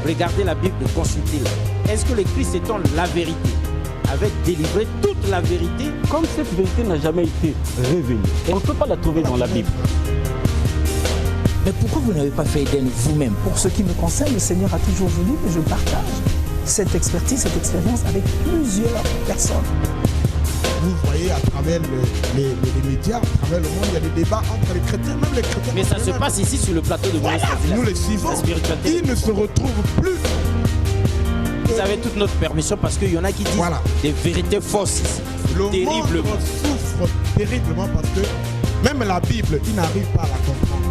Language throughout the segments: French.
regardez la Bible et consultez-la. Est-ce que le Christ étant la vérité avait délivré toute la vérité? Comme cette vérité n'a jamais été révélée, on ne peut pas la trouver dans la Bible. Mais pourquoi vous n'avez pas fait Éden vous-même? Pour ce qui me concerne, le Seigneur a toujours voulu que je partage cette expertise, cette expérience avec plusieurs personnes. Vous voyez à travers les médias, à travers le monde, il y a des débats entre les chrétiens, même les chrétiens. Mais ça se passe ici sur le plateau de Maurice. Nous les suivons, ils ne se retrouvent plus. Vous avez toute notre permission parce qu'il y en a qui disent des vérités fausses ici. Le monde souffre terriblement parce que même la Bible, ils n'arrivent pas à la comprendre.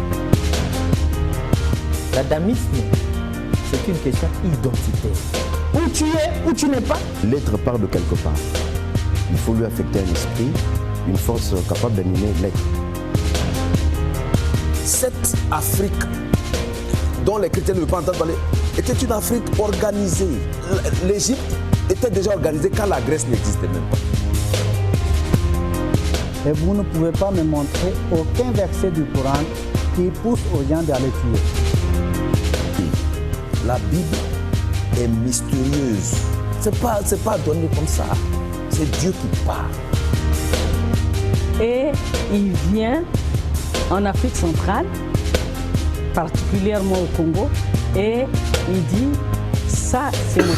L'adamisme, c'est une question identitaire. Où tu es, où tu n'es pas. L'être part de quelque part. Il faut lui affecter un esprit, une force capable d'animer l'être. Cette Afrique dont les chrétiens ne veulent pas entendre parler était une Afrique organisée. L'Égypte était déjà organisée quand la Grèce n'existait même pas. Et vous ne pouvez pas me montrer aucun verset du Coran qui pousse aux gens d'aller tuer. La Bible est mystérieuse. C'est pas donné comme ça. C'est Dieu qui parle. Et il vient en Afrique centrale, particulièrement au Congo, et il dit, ça c'est mon...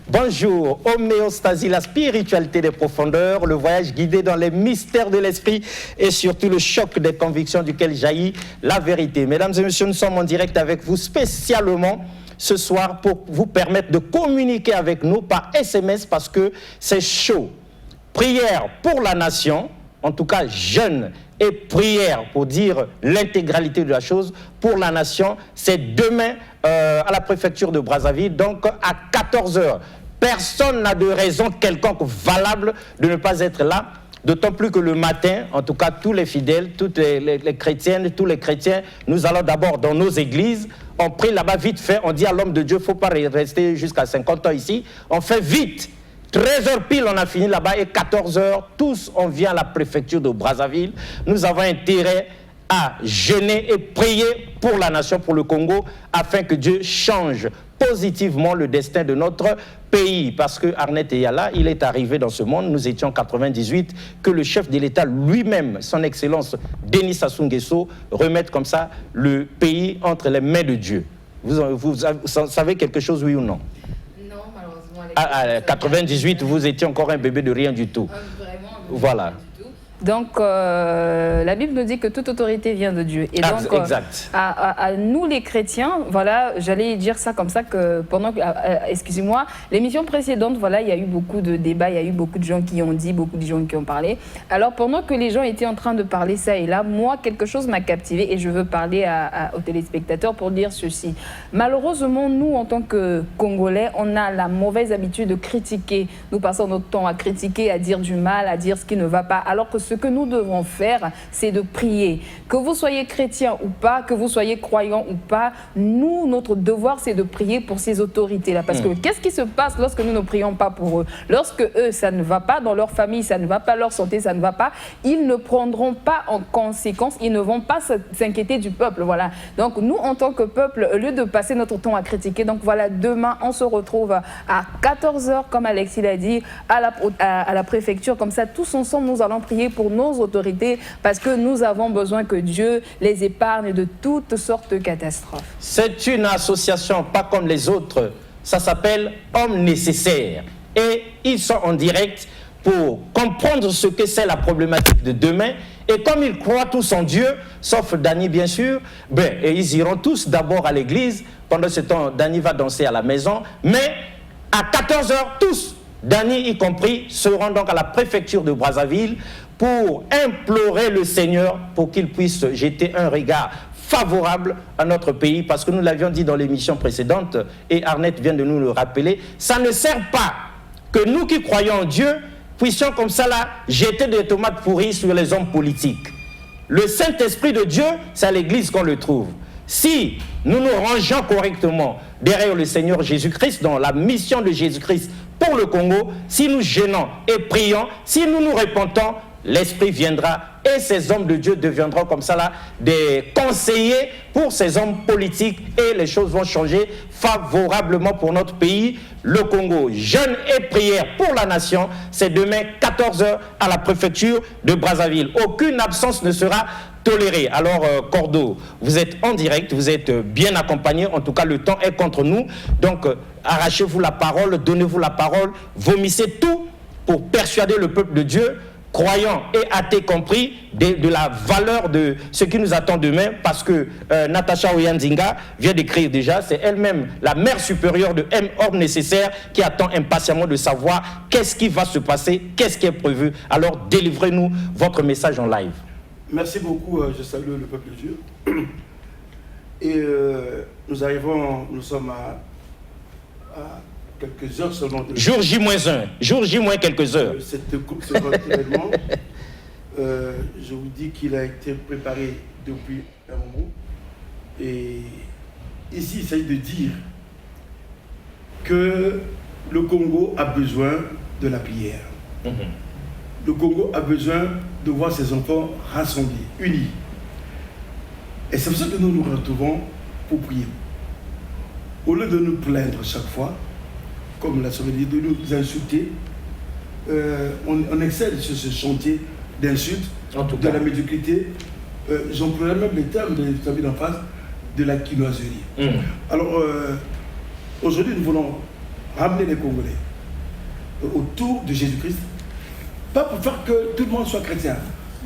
Bonjour, homéostasie, la spiritualité des profondeurs, le voyage guidé dans les mystères de l'esprit et surtout le choc des convictions duquel jaillit la vérité. Mesdames et messieurs, nous sommes en direct avec vous spécialement ce soir pour vous permettre de communiquer avec nous par SMS parce que c'est chaud. Prière pour la nation, en tout cas jeûne et prière pour dire l'intégralité de la chose pour la nation, c'est demain à la préfecture de Brazzaville, donc à 14h. Personne n'a de raison quelconque valable de ne pas être là, d'autant plus que le matin, en tout cas tous les fidèles, toutes les chrétiennes, tous les chrétiens, nous allons d'abord dans nos églises, on prie là-bas vite fait, on dit à l'homme de Dieu, il ne faut pas rester jusqu'à 50 ans ici, on fait vite. 13h pile, on a fini là-bas et 14h, tous on vient à la préfecture de Brazzaville. Nous avons intérêt à jeûner et prier pour la nation, pour le Congo, afin que Dieu change positivement le destin de notre pays. Parce que Arnett Eyala, il est arrivé dans ce monde, nous étions en 98, que le chef de l'État lui-même, son Excellence Denis Sassou Nguesso, remette comme ça le pays entre les mains de Dieu. Vous savez quelque chose, oui ou non? À 98, vous étiez encore un bébé de rien du tout. Vraiment, voilà. Donc, la Bible nous dit que toute autorité vient de Dieu. Et donc, à nous les chrétiens, voilà, j'allais dire ça comme ça que pendant que, excusez-moi, l'émission précédente, voilà, il y a eu beaucoup de débats, il y a eu beaucoup de gens qui ont dit, beaucoup de gens qui ont parlé. Alors, pendant que les gens étaient en train de parler ça et là, moi, quelque chose m'a captivé et je veux parler aux téléspectateurs pour dire ceci. Malheureusement, nous, en tant que Congolais, on a la mauvaise habitude de critiquer. Nous passons notre temps à critiquer, à dire du mal, à dire ce qui ne va pas, alors que ce que nous devons faire, c'est de prier. Que vous soyez chrétien ou pas, que vous soyez croyant ou pas, nous, notre devoir, c'est de prier pour ces autorités-là. Parce que qu'est-ce qui se passe lorsque nous ne prions pas pour eux? Lorsque eux, ça ne va pas, dans leur famille, ça ne va pas, leur santé, ça ne va pas, ils ne prendront pas en conséquence, ils ne vont pas s'inquiéter du peuple. Voilà. Donc nous, en tant que peuple, au lieu de passer notre temps à critiquer, donc voilà, demain, on se retrouve à 14h, comme Alexis l'a dit, à la préfecture. Comme ça, tous ensemble, nous allons prier pour nos autorités parce que nous avons besoin que Dieu les épargne de toutes sortes de catastrophes. C'est une association pas comme les autres, ça s'appelle Hommes Nécessaires et ils sont en direct pour comprendre ce que c'est la problématique de demain et comme ils croient tous en Dieu, sauf Dany bien sûr, et ils iront tous d'abord à l'église, pendant ce temps Dany va danser à la maison, mais à 14h tous, Dany y compris, seront donc à la préfecture de Brazzaville pour implorer le Seigneur pour qu'il puisse jeter un regard favorable à notre pays, parce que nous l'avions dit dans l'émission précédente, et Arnett vient de nous le rappeler, ça ne sert pas que nous qui croyons en Dieu puissions comme ça là jeter des tomates pourries sur les hommes politiques. Le Saint-Esprit de Dieu, c'est à l'église qu'on le trouve. Si nous nous rangeons correctement derrière le Seigneur Jésus-Christ, dans la mission de Jésus-Christ pour le Congo, si nous jeûnons et prions, si nous nous repentons, l'Esprit viendra et ces hommes de Dieu deviendront comme ça là des conseillers pour ces hommes politiques et les choses vont changer favorablement pour notre pays, le Congo. Jeûne et prière pour la nation, c'est demain 14h à la préfecture de Brazzaville. Aucune absence ne sera tolérée. Alors Cordo, vous êtes en direct, vous êtes bien accompagné, en tout cas le temps est contre nous, donc arrachez-vous la parole, donnez-vous la parole, vomissez tout pour persuader le peuple de Dieu, croyants et athées compris, de la valeur de ce qui nous attend demain, parce que Natacha Oyanzinga vient d'écrire déjà, c'est elle-même la mère supérieure de M. Ordre Nécessaire qui attend impatiemment de savoir qu'est-ce qui va se passer, qu'est-ce qui est prévu. Alors délivrez-nous votre message en live. Merci beaucoup, je salue le peuple de Dieu. Et nous sommes à quelques heures seulement. Jour J-1, jour J- quelques heures. Votre événement, je vous dis qu'il a été préparé depuis un moment. Et ici, il s'agit de dire que le Congo a besoin de la prière. Le Congo a besoin de voir ses enfants rassemblés, unis. Et c'est pour ça que nous nous retrouvons pour prier. Au lieu de nous plaindre chaque fois, comme la Sommité, de nous insulter, on excelle sur ce chantier d'insultes, de la médiocrité. J'emploierais même les termes de l'habit d'en face, de la quinoiserie. Alors, aujourd'hui, nous voulons ramener les Congolais autour de Jésus-Christ, pas pour faire que tout le monde soit chrétien,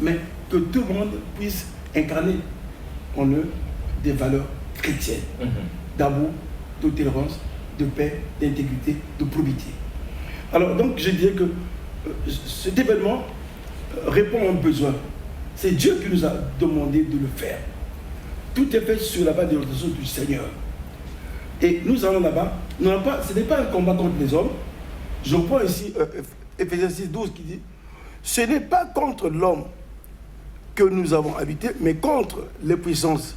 mais que tout le monde puisse incarner en eux des valeurs chrétiennes, d'amour, de tolérance, de paix, d'intégrité, de probité. Alors donc je dirais que cet événement répond à un besoin. C'est Dieu qui nous a demandé de le faire. Tout est fait sur la base de l'ordre du Seigneur. Et nous allons là-bas, ce n'est pas un combat contre les hommes. Je reprends ici Ephésiens 6, 12 qui dit « Ce n'est pas contre l'homme que nous avons habité, mais contre les puissances,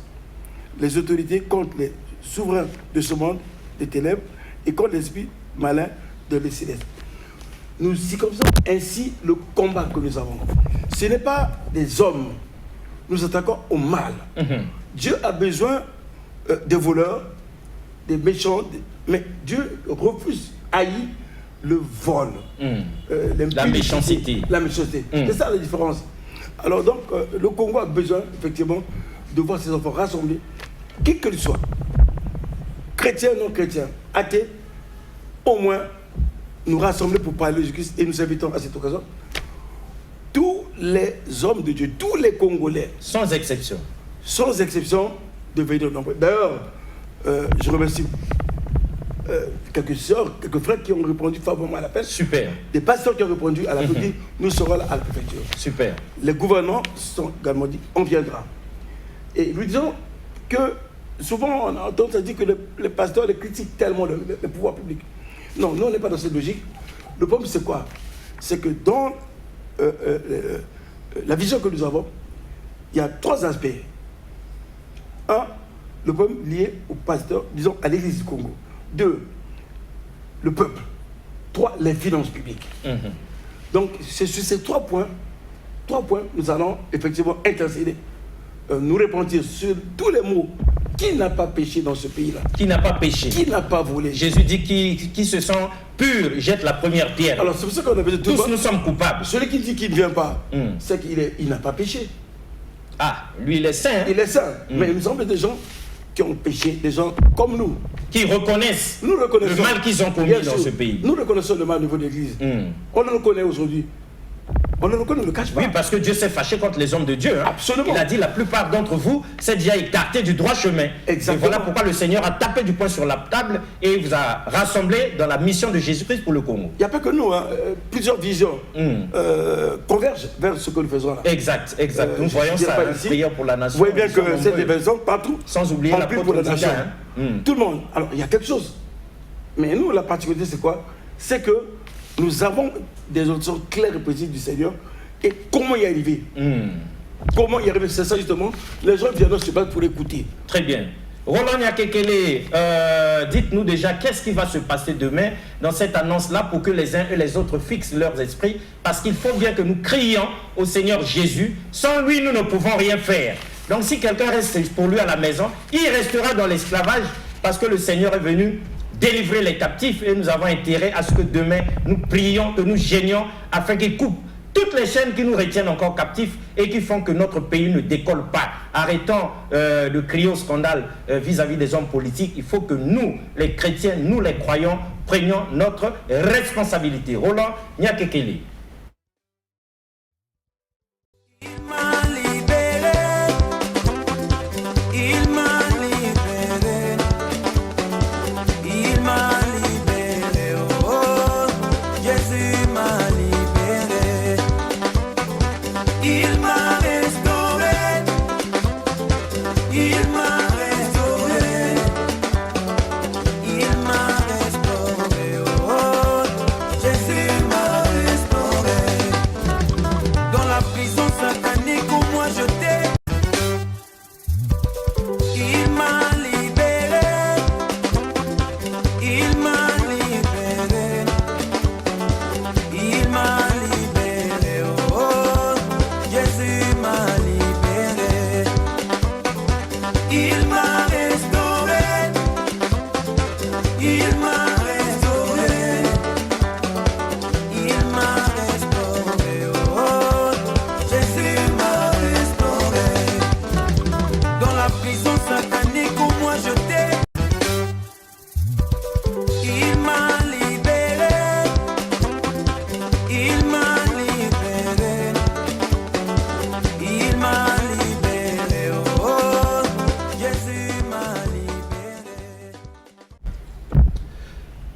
les autorités, contre les souverains de ce monde, des ténèbres, et contre l'esprit malin de l'Céleste. » Nous circonscrivons ainsi le combat que nous avons. Ce n'est pas des hommes. Nous attaquons au mal. Dieu a besoin des voleurs, des méchants, mais Dieu refuse, haït le vol. La méchanceté. La méchanceté. C'est ça la différence. Alors donc, le Congo a besoin, effectivement, de voir ses enfants rassemblés, qui que ce soit, chrétiens, non chrétiens, athées, au moins nous rassembler pour parler de Jésus-Christ. Et nous invitons à cette occasion tous les hommes de Dieu, tous les Congolais. Sans exception. Sans exception, de venir nombreux. D'ailleurs, je remercie quelques sœurs, quelques frères qui ont répondu favorablement à l'appel. Super. Des pasteurs qui ont répondu à l'appel, dit nous serons là à la préfecture. Super. Les gouvernants sont également dit on viendra. Et nous disons que souvent on entend ça dire que les pasteurs les critiquent tellement le pouvoir public. Non, nous on n'est pas dans cette logique. Le problème c'est quoi? C'est que dans la vision que nous avons, il y a trois aspects. Un, le problème lié au pasteur, disons à l'église du Congo. Deux, le peuple. Trois, les finances publiques. Donc, c'est sur ces trois points, nous allons effectivement intercéder, nous repentir sur tous les mots. Qui n'a pas péché dans ce pays-là? Qui n'a pas péché? Qui n'a pas volé? Jésus dit qui se sent pur, jette la première pierre. Alors, c'est pour ça qu'on a besoin de tout. Tous nous sommes coupables. Celui qui dit qu'il ne vient pas, c'est qu'il n'a pas péché. Ah, lui, il est saint. Hein? Il est saint. Mais il me semble des gens qui ont péché, des gens comme nous. Qui reconnaissent le mal qu'ils ont commis dans ce pays. Nous reconnaissons le mal au niveau de l'Église. On le reconnaît aujourd'hui. On le reconnaît, on ne le cache pas. Oui, parce que Dieu s'est fâché contre les hommes de Dieu. Hein. Absolument. Il a dit la plupart d'entre vous s'est déjà écarté du droit chemin. Exactement. Et voilà pourquoi le Seigneur a tapé du poing sur la table et vous a rassemblé dans la mission de Jésus-Christ pour le Congo. Il n'y a pas que nous, hein. Plusieurs visions convergent vers ce que nous faisons là. Exact. Nous voyons ça, prière pour la nation. Vous voyez bien que cette événement partout, sans oublier la pour la nation. Hein. Tout le monde. Alors, il y a quelque chose. Mais nous, la particularité, c'est quoi? C'est que nous avons des auditions claires et précises du Seigneur. Et comment y arriver? Comment y arriver? C'est ça justement. Les gens viennent se battre pour écouter. Très bien. Roland Nyakekele, dites-nous déjà qu'est-ce qui va se passer demain dans cette annonce-là pour que les uns et les autres fixent leurs esprits, parce qu'il faut bien que nous crions au Seigneur Jésus. Sans lui, nous ne pouvons rien faire. Donc si quelqu'un reste pour lui à la maison, il restera dans l'esclavage, parce que le Seigneur est venu délivrer les captifs et nous avons intérêt à ce que demain nous prions, que nous gênions afin qu'il coupe toutes les chaînes qui nous retiennent encore captifs et qui font que notre pays ne décolle pas. Arrêtons de crier au scandale vis-à-vis des hommes politiques. Il faut que nous, les chrétiens, nous les croyants, prenions notre responsabilité. Roland Nyakekele.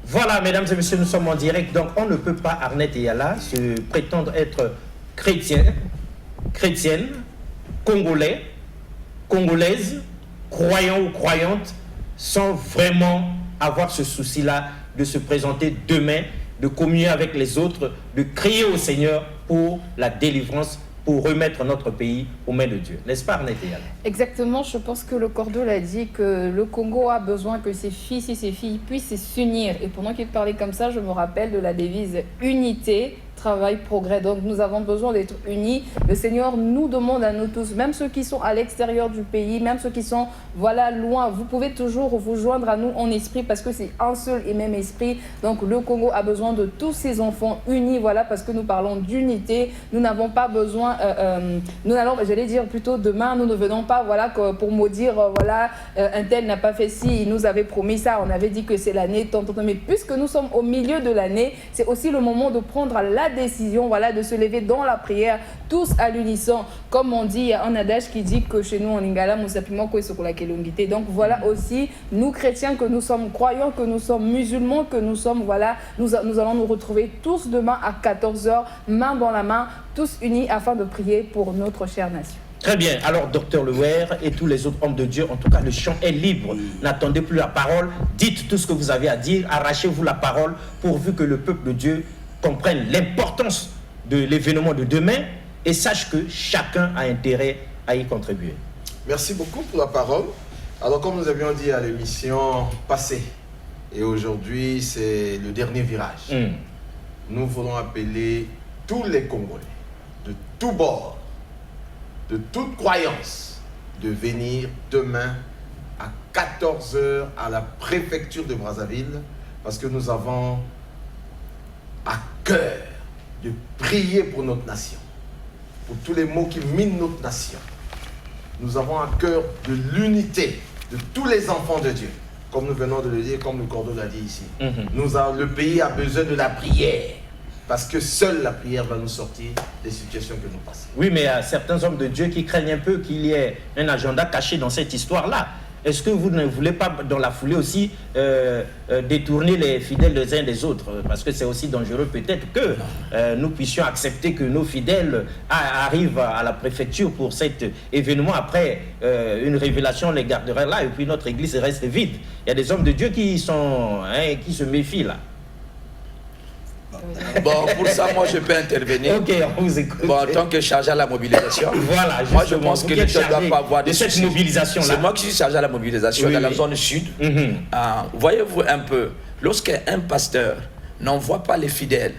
Voilà, mesdames et messieurs, nous sommes en direct. Donc, on ne peut pas, Arnette et Yala, se prétendre être chrétienne, congolais, congolaises, croyants ou croyantes, sans vraiment avoir ce souci-là de se présenter demain, de communier avec les autres, de crier au Seigneur pour la délivrance, pour remettre notre pays aux mains de Dieu. N'est-ce pas, Arnette? Exactement, je pense que le Cordeau l'a dit, que le Congo a besoin que ses fils et ses filles puissent s'unir. Et pendant qu'il parlait comme ça, je me rappelle de la devise « Unité ». Travail, progrès. Donc nous avons besoin d'être unis. Le Seigneur nous demande à nous tous, même ceux qui sont à l'extérieur du pays, même ceux qui sont loin, vous pouvez toujours vous joindre à nous en esprit parce que c'est un seul et même esprit. Donc le Congo a besoin de tous ses enfants unis, parce que nous parlons d'unité. Nous n'avons pas besoin, nous allons, j'allais dire plutôt demain, nous ne venons pas pour maudire, un tel n'a pas fait ci, il nous avait promis ça, on avait dit que c'est l'année, mais puisque nous sommes au milieu de l'année, c'est aussi le moment de prendre la décision, de se lever dans la prière, tous à l'unisson. Comme on dit, il y a un adage qui dit que chez nous en Lingala, donc voilà aussi, nous chrétiens, que nous sommes croyants, que nous sommes musulmans, que nous sommes, nous allons nous retrouver tous demain à 14h, main dans la main, tous unis afin de prier pour notre chère nation. Très bien. Alors, docteur Louer et tous les autres hommes de Dieu, en tout cas, le champ est libre. N'attendez plus la parole. Dites tout ce que vous avez à dire. Arrachez-vous la parole pourvu que le peuple de Dieu comprenne l'importance de l'événement de demain et sache que chacun a intérêt à y contribuer. Merci beaucoup pour la parole. Alors, comme nous avions dit à l'émission passée, et aujourd'hui, c'est le dernier virage, nous voulons appeler tous les Congolais, de tous bords, de toute croyance, de venir demain à 14h à la préfecture de Brazzaville, parce que nous avons à cœur de prier pour notre nation, pour tous les maux qui minent notre nation. Nous avons à cœur de l'unité de tous les enfants de Dieu, comme nous venons de le dire, comme le Cordeau l'a dit ici. Le pays a besoin de la prière, parce que seule la prière va nous sortir des situations que nous passons. Oui, mais il y a certains hommes de Dieu qui craignent un peu qu'il y ait un agenda caché dans cette histoire-là. Est-ce que vous ne voulez pas, dans la foulée aussi, détourner les fidèles les uns des autres? Parce que c'est aussi dangereux peut-être que nous puissions accepter que nos fidèles arrivent à la préfecture pour cet événement. Après, une révélation les gardera là et puis notre église reste vide. Il y a des hommes de Dieu qui se méfient là. Bon, pour ça, moi, je peux intervenir. Ok, on vous écoute. Bon, en tant que chargé à la mobilisation, voilà, moi, je pense que l'État ne doit pas avoir de cette mobilisation-là. C'est moi qui suis chargé à la mobilisation dans la zone sud. Voyez-vous un peu, lorsqu'un pasteur n'envoie pas les fidèles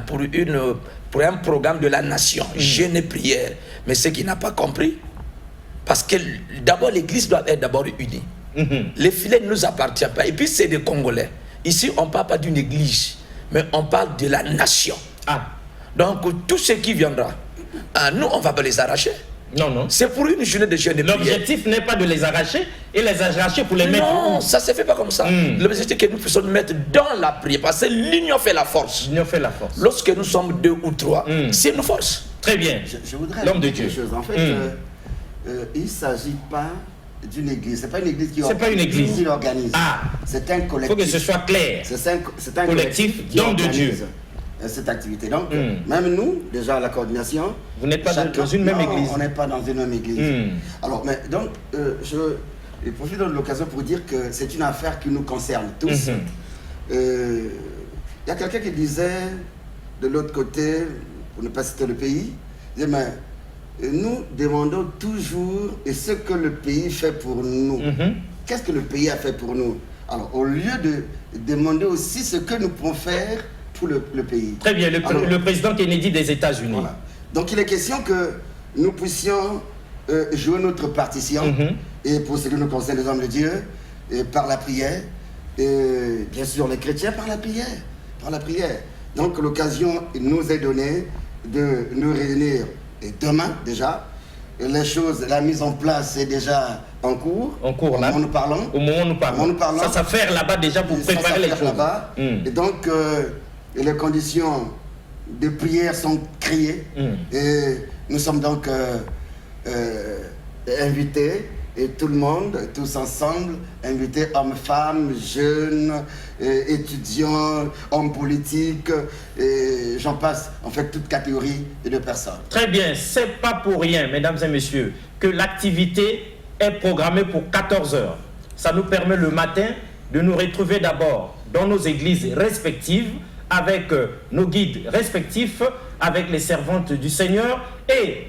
pour un programme de la nation, jeûne et prière, mais ce qu'il n'a pas compris, parce que d'abord, l'Église doit être d'abord unie. Les fidèles ne nous appartiennent pas. Et puis, c'est des Congolais. Ici, on ne parle pas d'une église, mais on parle de la nation. Donc, tout ce qui viendra, nous, on ne va pas les arracher. Non, non. C'est pour une journée de jeûne et prière. L'objectif n'est pas de les arracher et les arracher pour les mettre. Non, ça ne se fait pas comme ça. L'objectif est que nous puissions nous mettre dans la prière, parce que l'union fait la force. L'union fait la force. Lorsque nous sommes 2 ou 3, c'est une force. Très bien. Je voudrais l'homme de dire Dieu. quelque chose. En fait, il ne s'agit pas d'une église. Ce n'est pas une église qui organise. C'est un collectif. Il faut que ce soit clair. C'est un collectif d'hommes de Dieu. Cette activité. Donc, même nous, déjà à la coordination... Vous n'êtes pas dans une même église. On n'est pas dans une même église. Alors, mais donc, je profite de l'occasion pour dire que c'est une affaire qui nous concerne tous. Il y a quelqu'un qui disait, de l'autre côté, pour ne pas citer le pays, il disait, mais nous demandons toujours ce que le pays fait pour nous. Qu'est-ce que le pays a fait pour nous? Alors, au lieu de demander aussi ce que nous pouvons faire pour le pays. Très bien, le président Kennedy des États-Unis. Voilà. Donc, il est question que nous puissions jouer notre partition, et pour ce qui nous concerne les hommes de Dieu, et par la prière, et bien sûr les chrétiens par la prière. Donc, l'occasion nous est donnée de nous réunir demain déjà. Les choses, la mise en place est déjà en cours. Au moment où nous parlons. Ça s'affaire là-bas déjà pour préparer les choses. Et donc, les conditions de prière sont créées. Et nous sommes donc invités, et tout le monde, tous ensemble, invités, hommes, femmes, jeunes, étudiants, hommes politiques, et j'en passe, en fait, toute catégorie de personnes. Très bien, c'est pas pour rien, mesdames et messieurs, que l'activité est programmée pour 14 h. Ça nous permet le matin de nous retrouver d'abord dans nos églises respectives, avec nos guides respectifs, avec les servantes du Seigneur, et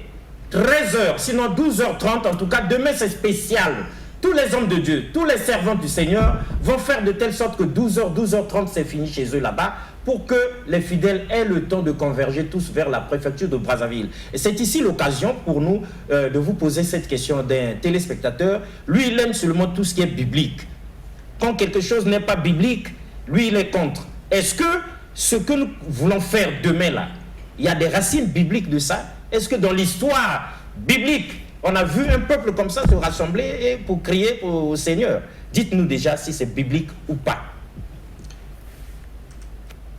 13 h, sinon 12h30, en tout cas demain c'est spécial. Tous les hommes de Dieu, tous les servants du Seigneur vont faire de telle sorte que 12h, 12h30 c'est fini chez eux là-bas, pour que les fidèles aient le temps de converger tous vers la préfecture de Brazzaville. Et c'est ici l'occasion pour nous de vous poser cette question d'un téléspectateur. Lui, il aime seulement tout ce qui est biblique. Quand quelque chose n'est pas biblique, lui, il est contre. Est-ce que ce que nous voulons faire demain là, il y a des racines bibliques de ça? Est-ce que dans l'histoire biblique, on a vu un peuple comme ça se rassembler pour crier au Seigneur? Dites-nous déjà si c'est biblique ou pas.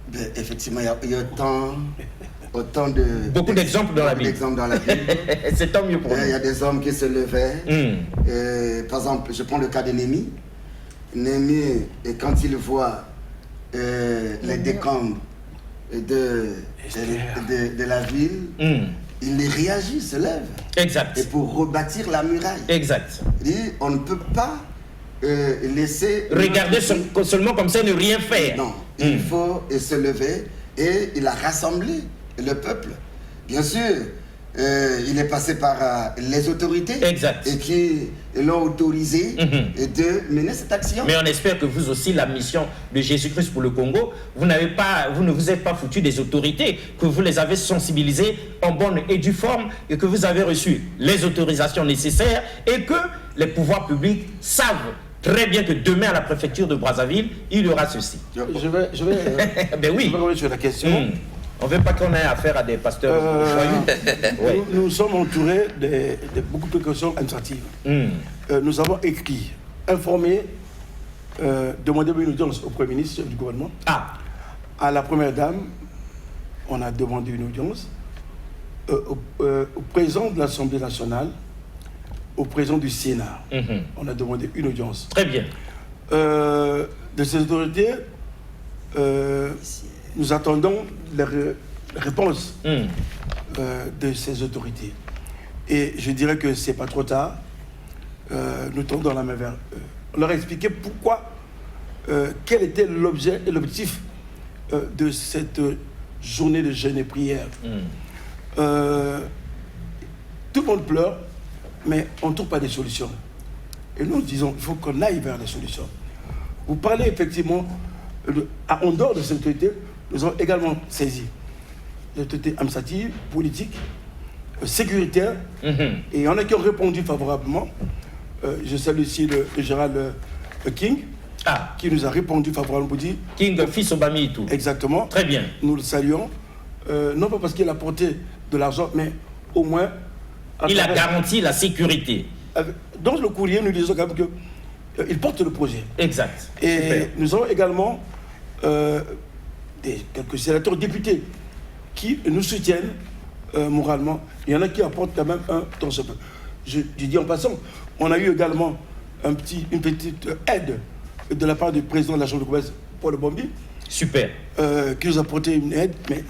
Ben, effectivement, il y a autant de... Beaucoup d'exemples dans la Bible. C'est tant mieux pour nous. Il y a des hommes qui se levaient. Par exemple, je prends le cas de Néhémie. Néhémie, et quand il voit les décombres de la ville, il réagit, se lève. Exact. Et pour rebâtir la muraille. Exact. Il dit, on ne peut pas laisser... Regarder seulement comme ça, ne rien faire. Non, il faut se lever, et il a rassemblé le peuple. Bien sûr, il est passé par les autorités. Exact. Et qui l'ont autorisé de mener cette action. Mais on espère que vous aussi, la mission de Jésus-Christ pour le Congo, vous ne vous êtes pas foutu des autorités, que vous les avez sensibilisées en bonne et due forme, et que vous avez reçu les autorisations nécessaires, et que les pouvoirs publics savent très bien que demain à la préfecture de Brazzaville, il y aura ceci. Je vais ben oui. revenir sur la question. On ne veut pas qu'on ait affaire à des pasteurs joyeux. Nous sommes entourés de beaucoup de questions administratives. Nous avons écrit, informé, demandé une audience au Premier ministre du gouvernement. À la Première Dame, on a demandé une audience. Au président de l'Assemblée nationale, au président du Sénat, on a demandé une audience. Très bien. De ces autorités, nous attendons les réponses de ces autorités. Et je dirais que ce n'est pas trop tard. Nous tendons la main vers eux. On leur a expliqué pourquoi, quel était l'objet et l'objectif de cette journée de jeûne et prière. Tout le monde pleure, mais on ne trouve pas de solutions. Et nous disons qu'il faut qu'on aille vers des solutions. Vous parlez effectivement, en dehors de cette autorité, nous avons également saisi l'autorité administrative, politique, sécuritaire, et il y en a qui ont répondu favorablement. Je salue ici le général King, qui nous a répondu favorablement pour dire... King, fils Obami et tout. Exactement. Très bien. Nous le saluons. Non pas parce qu'il a apporté de l'argent, mais au moins... Il a garanti la sécurité. Dans le courrier, nous disons quand même qu'il porte le projet. Exact. Et super. Nous avons également quelques sénateurs députés qui nous soutiennent moralement. Il y en a qui apportent quand même un temps ce peu. Je dis en passant, on a eu également une petite aide de la part du président de la Chambre de commerce, Paul Bombi. Super. Qui nous a apporté une aide, mais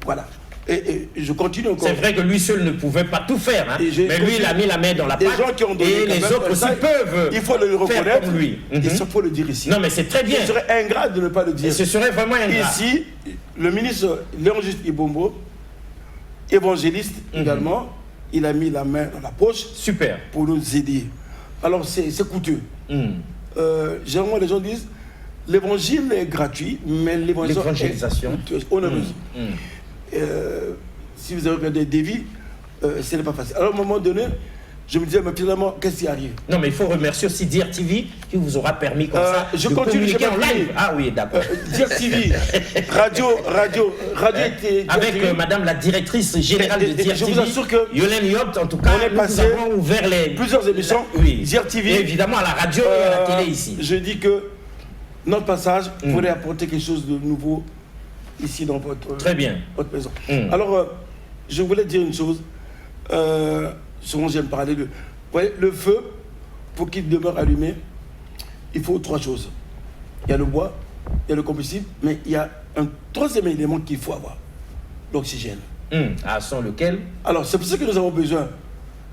voilà. Et je continue encore. C'est vrai que lui seul ne pouvait pas tout faire, hein, mais lui, il a mis la main dans la pâte. Gens qui ont donné et les autres aussi peuvent. Il faut le reconnaître. Comme lui. Il faut le dire ici. Non, mais c'est très bien. Ce serait ingrat de ne pas le dire. Et ce serait vraiment ingrat. Ici, le ministre Léon Juste Ibombo, évangéliste également, il a mis la main dans la poche. Super. Pour nous aider. Alors, c'est coûteux. Généralement, les gens disent l'évangile est gratuit, mais l'évangélisation est onéreuse. Si vous avez regardé des vies, ce n'est pas facile. Alors, à un moment donné, je me disais, mais finalement, qu'est-ce qui arrive? Non, mais il faut remercier aussi DIRTV qui vous aura permis comme ça je de continue, communiquer en live. Ah oui, d'accord. DIRTV, radio avec madame la directrice générale de DIRTV, je vous assure que Yolène Yopt, en tout cas, nous avons ouvert plusieurs émissions. Oui. DIRTV. Et évidemment à la radio et à la télé ici. Je dis que notre passage pourrait apporter quelque chose de nouveau ici dans votre maison. Alors, je voulais dire une chose. Souvent, j'aime parler de... Vous voyez, le feu, pour qu'il demeure allumé, il faut 3 choses. Il y a le bois, il y a le combustible, mais il y a un troisième élément qu'il faut avoir. L'oxygène. Sans lequel... Alors, c'est pour ça que nous avons besoin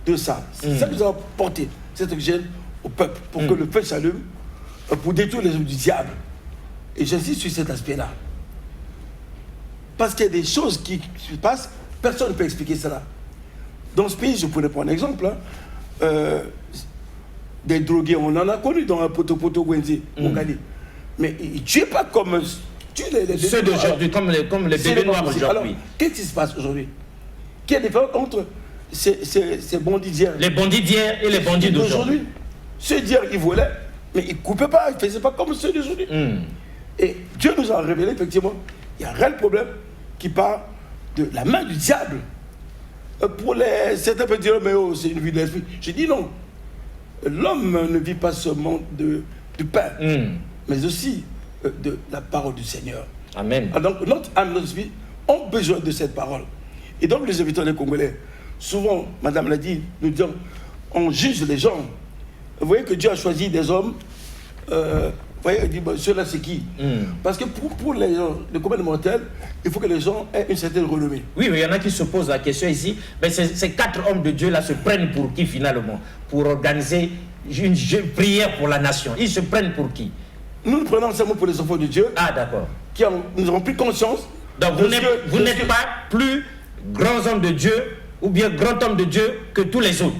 de ça. C'est ça que nous avons porté, cet oxygène au peuple, pour que le feu s'allume, pour détruire les œuvres du diable. Et j'insiste sur cet aspect-là. Parce qu'il y a des choses qui se passent, personne ne peut expliquer cela. Dans ce pays, je pourrais prendre un exemple. Des drogués, on en a connu dans un poto-poto Wendy, mais ils ne tuaient pas comme ceux d'aujourd'hui, comme les bébés noirs aujourd'hui. Alors, qu'est-ce qui se passe aujourd'hui? Quelle est la différence entre ces bandits d'hier? Les bandits d'hier et les bandits d'aujourd'hui. Ceux d'hier, ils volaient, mais ils ne coupaient pas, ils ne faisaient pas comme ceux d'aujourd'hui. Et Dieu nous a révélé, effectivement, il y a un réel problème qui part de la main du diable. Pour certains peuvent dire, mais c'est une vie de l'esprit. J'ai dit non. L'homme ne vit pas seulement du pain, mais aussi de la parole du Seigneur. Amen. Donc notre âme, notre esprit ont besoin de cette parole. Et donc les habitants des Congolais, souvent, madame l'a dit, nous disons, on juge les gens. Vous voyez que Dieu a choisi des hommes, vous voyez, il dit, ceux-là c'est qui? Parce que pour les gens, les communs mortels, il faut que les gens aient une certaine renommée. Oui, mais il y en a qui se posent la question ici, mais ces 4 hommes de Dieu là se prennent pour qui finalement? Pour organiser une prière pour la nation. Ils se prennent pour qui? Nous nous prenons seulement pour les enfants de Dieu. Ah d'accord. Nous avons pris conscience. Donc vous n'êtes pas plus grands hommes de Dieu ou bien grand homme de Dieu que tous les autres?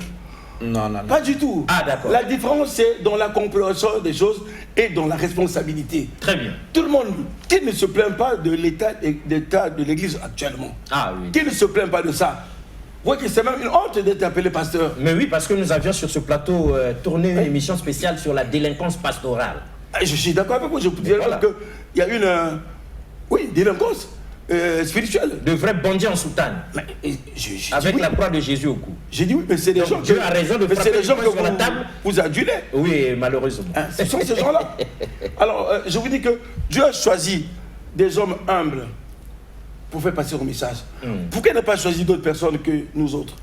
Non. Pas du tout. Ah d'accord. La différence c'est dans la compréhension des choses et dans la responsabilité. Très bien. Tout le monde, qui ne se plaint pas de l'état de l'Église actuellement? Ah oui. Qui ne se plaint pas de ça? Vous voyez que c'est même une honte d'être appelé pasteur. Mais oui, parce que nous avions sur ce plateau tourné une émission spéciale sur la délinquance pastorale. Je suis d'accord avec vous, je peux dire qu'il y a une délinquance spirituelle. De vrais bandits en soutane. Avec la croix de Jésus au cou. J'ai dit oui, mais c'est des gens Dieu a raison de frapper sur la table. Vous adulez. Oui, malheureusement. Ce sont ces gens-là. Alors, je vous dis que Dieu a choisi des hommes humbles pour faire passer son message. Pourquoi il n'a pas choisi d'autres personnes que nous autres?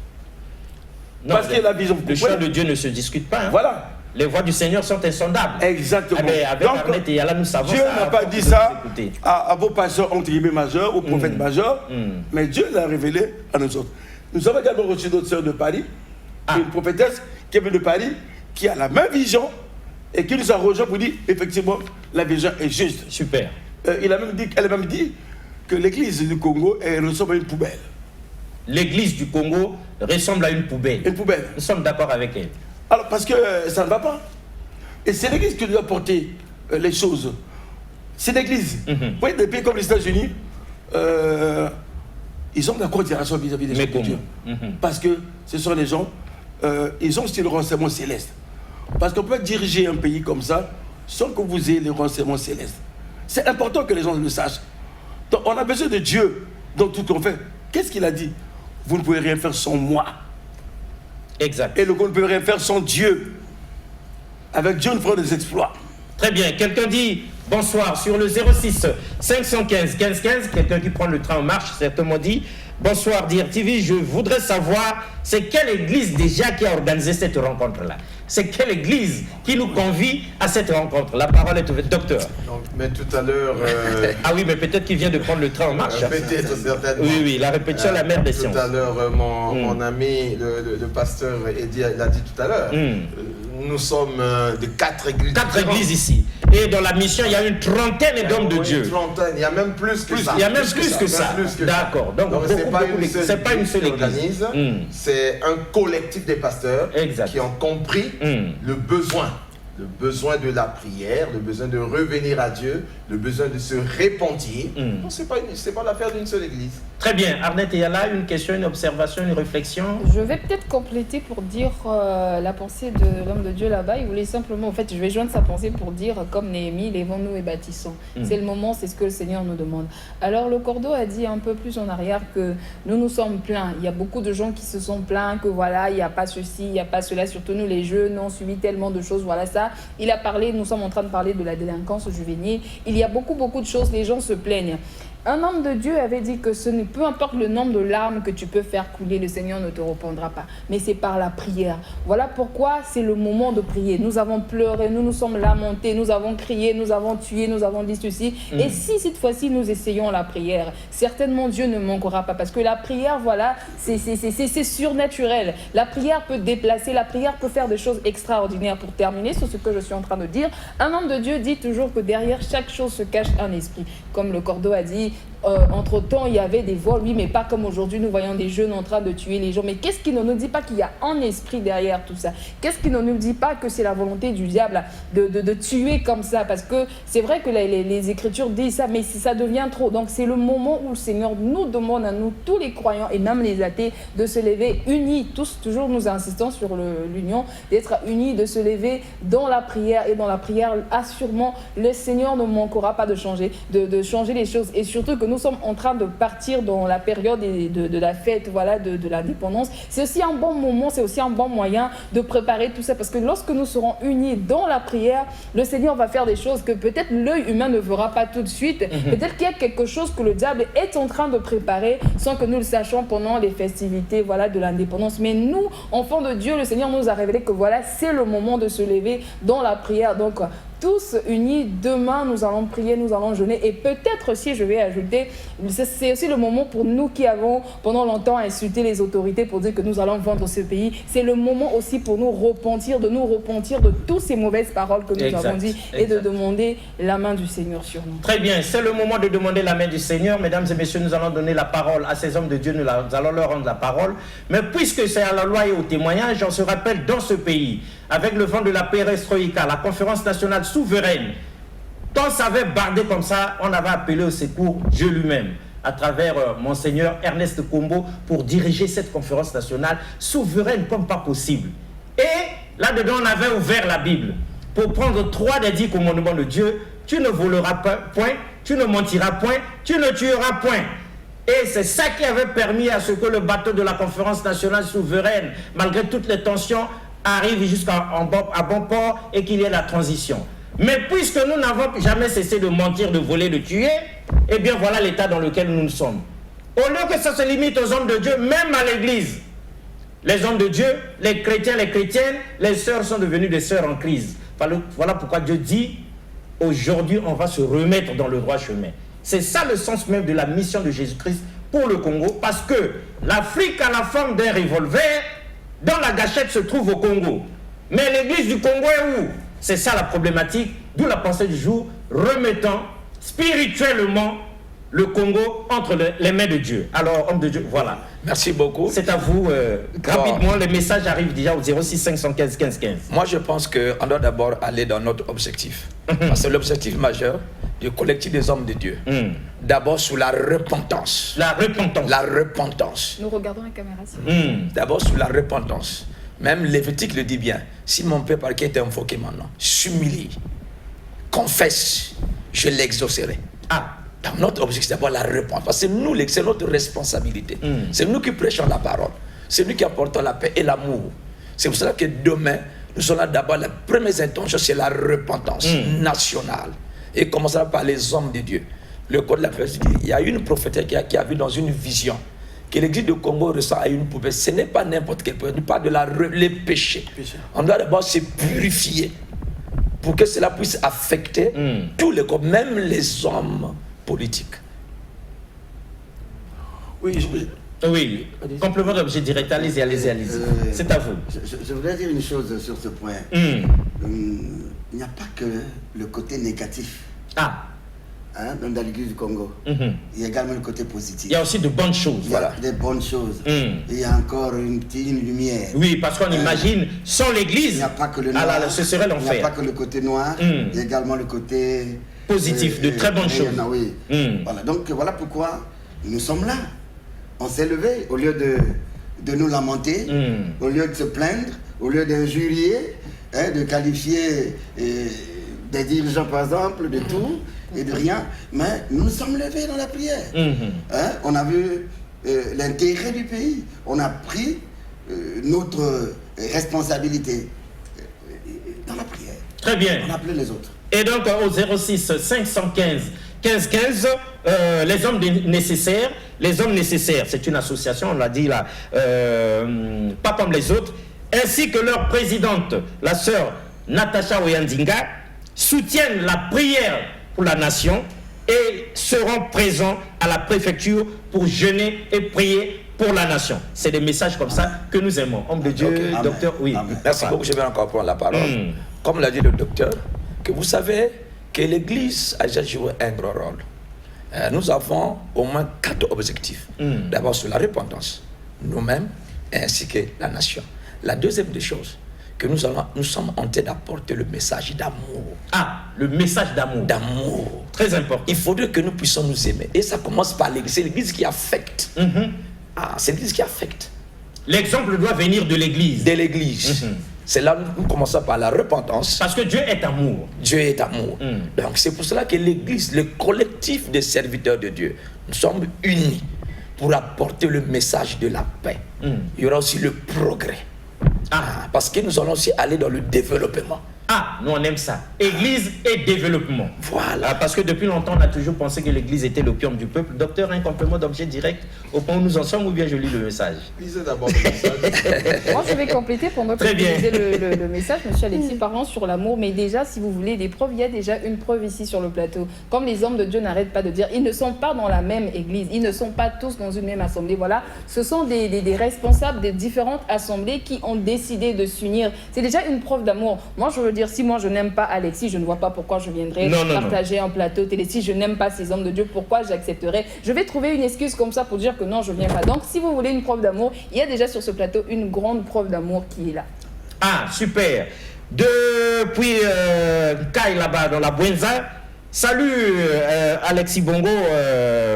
Parce que la vision... Le choix de Dieu ne se discute pas. Voilà. Les voix du Seigneur sont insondables. Exactement. Avec Arnett et Yala, nous savons Dieu n'a pas dit ça à vos pasteurs entre guillemets majeurs, aux prophètes majeurs, mais Dieu l'a révélé à nous autres. Nous avons également reçu d'autres sœurs de Paris, une prophétesse qui est venue de Paris, qui a la même vision et qui nous a rejoint pour dire effectivement la vision est juste. Super. elle a même dit que l'église du Congo ressemble à une poubelle. L'église du Congo ressemble à une poubelle. Une poubelle. Nous sommes d'accord avec elle. Alors, parce que ça ne va pas. Et c'est l'église qui doit porter les choses. C'est l'église. Vous voyez, des pays comme les États-Unis, ils ont de la considération vis-à-vis des gens de Dieu. Parce que ce sont les gens, ils ont aussi le renseignement céleste. Parce qu'on peut diriger un pays comme ça sans que vous ayez le renseignement céleste. C'est important que les gens le sachent. Donc, on a besoin de Dieu dans tout ce qu'on fait. Qu'est-ce qu'il a dit? Vous ne pouvez rien faire sans moi. Exact. Et le Congo ne peut rien faire sans Dieu. Avec Dieu, nous ferons des exploits. Très bien. Quelqu'un dit bonsoir sur le 06 515 15 15. Quelqu'un qui prend le train en marche, certainement dit bonsoir DRTV. Je voudrais savoir, c'est quelle église déjà qui a organisé cette rencontre-là? C'est quelle église qui nous convie à cette rencontre? La parole est au docteur. Donc, mais tout à l'heure... Ah oui, mais peut-être qu'il vient de prendre le train en marche. Peut-être, certainement. Oui, la répétition est la mère des sciences. Tout à l'heure, mon ami, le pasteur Eddy l'a dit tout à l'heure. Nous sommes de 4 églises. 4 églises ici. Et dans la mission, il y a une trentaine d'hommes de Dieu. Une trentaine, il y a même plus que ça. Il y a même plus que ça. D'accord. Donc c'est pas une seule église. C'est un collectif des pasteurs qui ont compris le besoin de la prière, le besoin de revenir à Dieu, le besoin de se repentir. Non, c'est pas l'affaire d'une seule église. Très bien. Arnette, il y a là une question, une observation, une réflexion? Je vais peut-être compléter pour dire la pensée de l'homme de Dieu là-bas. Il voulait simplement, en fait, je vais joindre sa pensée pour dire, comme Néhémie, lèvons-nous et bâtissons. C'est le moment, c'est ce que le Seigneur nous demande. Alors, le Cordeau a dit un peu plus en arrière que nous sommes pleins. Il y a beaucoup de gens qui se sont plaints que voilà, il n'y a pas ceci, il n'y a pas cela. Surtout nous, les jeunes, ont suivi tellement de choses. Voilà ça. Il a parlé, nous sommes en train de parler de la délinquance juvénile. Il y a beaucoup de choses, les gens se plaignent. Un homme de Dieu avait dit que peu importe le nombre de larmes que tu peux faire couler, le Seigneur ne te répondra pas. Mais c'est par la prière. Voilà pourquoi c'est le moment de prier. Nous avons pleuré, nous nous sommes lamentés, nous avons crié, nous avons tué, nous avons dit ceci. Et si cette fois-ci nous essayons la prière, certainement Dieu ne manquera pas. Parce que la prière, voilà, c'est surnaturel. La prière peut déplacer, la prière peut faire des choses extraordinaires. Pour terminer sur ce que je suis en train de dire, un homme de Dieu dit toujours que derrière chaque chose se cache un esprit. Comme le Cordeau a dit, entre-temps, il y avait des vols, oui, mais pas comme aujourd'hui, nous voyons des jeunes en train de tuer les gens. Mais qu'est-ce qui ne nous dit pas qu'il y a un esprit derrière tout ça? Qu'est-ce qui ne nous dit pas que c'est la volonté du diable de tuer comme ça? Parce que c'est vrai que les Écritures disent ça, mais ça devient trop. Donc c'est le moment où le Seigneur nous demande à nous, tous les croyants et même les athées, de se lever unis. Tous, toujours nous insistons sur l'union, d'être unis, de se lever dans la prière. Et dans la prière, assurément, le Seigneur ne manquera pas de changer les choses. Et surtout que nous sommes en train de partir dans la période de la fête, voilà, de l'indépendance. C'est aussi un bon moment, c'est aussi un bon moyen de préparer tout ça. Parce que lorsque nous serons unis dans la prière, le Seigneur va faire des choses que peut-être l'œil humain ne verra pas tout de suite. Peut-être qu'il y a quelque chose que le diable est en train de préparer sans que nous le sachions pendant les festivités, voilà, de l'indépendance. Mais nous, enfants de Dieu, le Seigneur nous a révélé que voilà, c'est le moment de se lever dans la prière. Donc, tous unis, demain nous allons prier, nous allons jeûner et peut-être aussi, je vais ajouter, c'est aussi le moment pour nous qui avons pendant longtemps insulté les autorités pour dire que nous allons vendre ce pays, c'est le moment aussi pour nous repentir de toutes ces mauvaises paroles que nous avons dit et de demander la main du Seigneur sur nous. Très bien, c'est le moment de demander la main du Seigneur. Mesdames et messieurs, nous allons donner la parole à ces hommes de Dieu, nous allons leur rendre la parole. Mais puisque c'est à la loi et au témoignage, on se rappelle dans ce pays, avec le vent de la perestroïka, la conférence nationale souveraine, quand ça avait bardé comme ça, on avait appelé au secours Dieu lui-même, à travers Monseigneur Ernest Kombo, pour diriger cette conférence nationale souveraine comme pas possible. Et là-dedans, on avait ouvert la Bible pour prendre 3 des 10 commandements de Dieu. Tu ne voleras point, tu ne mentiras point, tu ne tueras point. Et c'est ça qui avait permis à ce que le bateau de la conférence nationale souveraine, malgré toutes les tensions, arrive jusqu'à bon port et qu'il y ait la transition. Mais puisque nous n'avons jamais cessé de mentir, de voler, de tuer, eh bien voilà l'état dans lequel nous sommes. Au lieu que ça se limite aux hommes de Dieu, même à l'église, les hommes de Dieu, les chrétiens, les chrétiennes, les sœurs sont devenues des sœurs en crise. Voilà pourquoi Dieu dit, aujourd'hui on va se remettre dans le droit chemin. C'est ça le sens même de la mission de Jésus-Christ pour le Congo, parce que l'Afrique a la forme d'un revolver, dont la gâchette se trouve au Congo. Mais l'église du Congo est où? C'est ça la problématique, d'où la pensée du jour, remettons spirituellement le Congo entre les mains de Dieu. Alors, homme de Dieu, voilà. Merci beaucoup. C'est à vous. Rapidement, les messages arrivent déjà au 06 515 15 15. Moi, je pense qu'on doit d'abord aller dans notre objectif. Parce que l'objectif majeur du collectif des hommes de Dieu, d'abord sous la repentance. La repentance. La repentance. Nous regardons la caméra. D'abord sous la repentance. Même Lévitique le dit bien. Si mon peuple qui est invoqué maintenant s'humilie, confesse, je l'exaucerai. Donc notre objectif, c'est d'abord la repentance. Parce que nous, c'est notre responsabilité. C'est nous qui prêchons la parole. C'est nous qui apportons la paix et l'amour. C'est pour cela que demain, nous sommes là d'abord, la première intention, c'est la repentance nationale. Et commençons par les hommes de Dieu. Le code de la presse dit, il y a une prophétesse qui a vu dans une vision que l'église de Congo ressent à une poubelle. Ce n'est pas n'importe quelle poubelle, on parle de les péchés. On doit d'abord se purifier pour que cela puisse affecter tous les corps, même les hommes politiques. Oui, complément d'objet direct, allez-y. C'est à vous. Je voudrais dire une chose sur ce point. Il n'y a pas que le côté négatif. Même dans l'église du Congo. Il y a également le côté positif. Il y a aussi de bonnes choses. Il y a des bonnes choses. Il y a encore une lumière. Oui, parce qu'on imagine, sans l'église, il n'y a pas que le noir. Ce serait l'enfer. Il n'y a pas que le côté noir. Il y a également le côté positif, de très bonnes choses. Oui. Voilà. Donc voilà pourquoi nous sommes là. On s'est levé au lieu de nous lamenter, au lieu de se plaindre, au lieu d'injurier, de qualifier des dirigeants par exemple, de tout et de rien, mais nous nous sommes levés dans la prière. On a vu l'intérêt du pays, on a pris notre responsabilité dans la prière. Très bien. On a appelé les autres. Et donc au 06 515 15 15, les hommes nécessaires. Les hommes nécessaires, c'est une association, on l'a dit là, pas comme les autres, ainsi que leur présidente, la sœur Natacha Oyandinga, soutiennent la prière pour la nation et seront présents à la préfecture pour jeûner et prier pour la nation. C'est des messages comme ça que nous aimons. Homme de Dieu, docteur, oui. Merci beaucoup, je vais encore prendre la parole. Comme l'a dit le docteur, que vous savez que l'Église a déjà joué un gros rôle. Nous avons au moins 4 objectifs. D'abord sur la repentance, nous-mêmes, ainsi que la nation. La deuxième des choses, que nous sommes en train d'apporter le message d'amour. Le message d'amour. D'amour. Très important. Il faudrait que nous puissions nous aimer. Et ça commence par l'Église. C'est l'Église qui affecte. C'est l'Église qui affecte. L'exemple doit venir de l'Église. De l'Église. C'est là que nous commençons par la repentance. Parce que Dieu est amour. Dieu est amour. Donc c'est pour cela que l'Église, le collectif des serviteurs de Dieu, nous sommes unis pour apporter le message de la paix. Il y aura aussi le progrès. Parce que nous allons aussi aller dans le développement. Nous on aime ça. Église et développement. Voilà. Parce que depuis longtemps, on a toujours pensé que l'église était l'opium du peuple. Docteur, un complément d'objet direct au point où nous en sommes ou bien je lis le message? Lisez d'abord le message. Moi, je vais compléter pendant que vous lisez le message, monsieur Alexis, parlant sur l'amour. Mais déjà, si vous voulez des preuves, il y a déjà une preuve ici sur le plateau. Comme les hommes de Dieu n'arrêtent pas de dire, ils ne sont pas dans la même église. Ils ne sont pas tous dans une même assemblée. Voilà, ce sont des responsables des différentes assemblées qui ont décidé de s'unir. C'est déjà une preuve d'amour. Moi, je veux dire, si moi je n'aime pas Alexis, je ne vois pas pourquoi je viendrais partager un plateau télé. Si je n'aime pas ces hommes de Dieu, pourquoi j'accepterais? Je vais trouver une excuse comme ça pour dire que non, je ne viens pas. Donc, si vous voulez une preuve d'amour, il y a déjà sur ce plateau une grande preuve d'amour qui est là. Super. Depuis Kai là-bas dans la Buenza. Salut Alexis Bongo,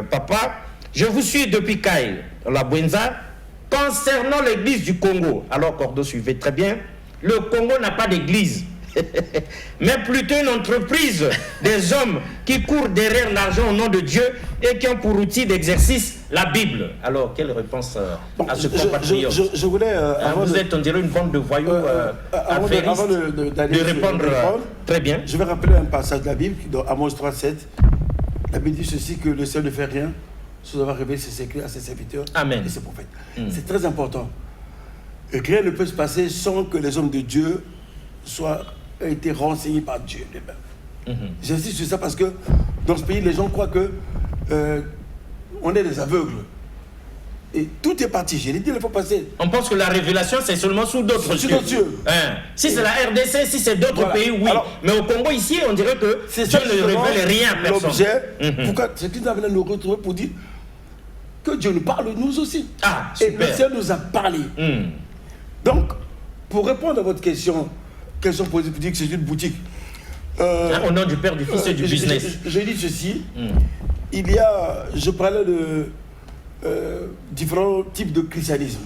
papa. Je vous suis depuis Kai dans la Buenza. Concernant l'église du Congo, alors Cordo suivait très bien, le Congo n'a pas d'église. Mais plutôt une entreprise des hommes qui courent derrière l'argent au nom de Dieu et qui ont pour outil d'exercice la Bible. Alors, quelle réponse à ce compatriote? Je voulais... vous êtes, on dirait, une bande de voyous avant de répondre. Très bien. Je vais rappeler un passage de la Bible, dans Amos 3,7. La Bible dit ceci, que le Seigneur ne fait rien sans avoir révélé ses secrets à ses serviteurs et ses prophètes. C'est très important. Et rien ne peut se passer sans que les hommes de Dieu aient été renseignés par Dieu lui-même. J'insiste sur ça parce que dans ce pays, les gens croient que on est des aveugles. Et tout est parti. Je l'ai dit, il faut passer. On pense que la révélation, c'est seulement sous d'autres cieux. Si c'est la RDC, si c'est d'autres pays, oui. Alors, mais au Congo, ici, on dirait que Dieu ne révèle rien à personne. L'objet, pourquoi c'est qu'il avait nous retrouver pour dire que Dieu nous parle, nous aussi. Et le Seigneur nous a parlé. Donc, pour répondre à votre question posée, pour dire que c'est une boutique. Au nom du Père, du Fils et du business. Je dis ceci. Je parlais de différents types de christianisme.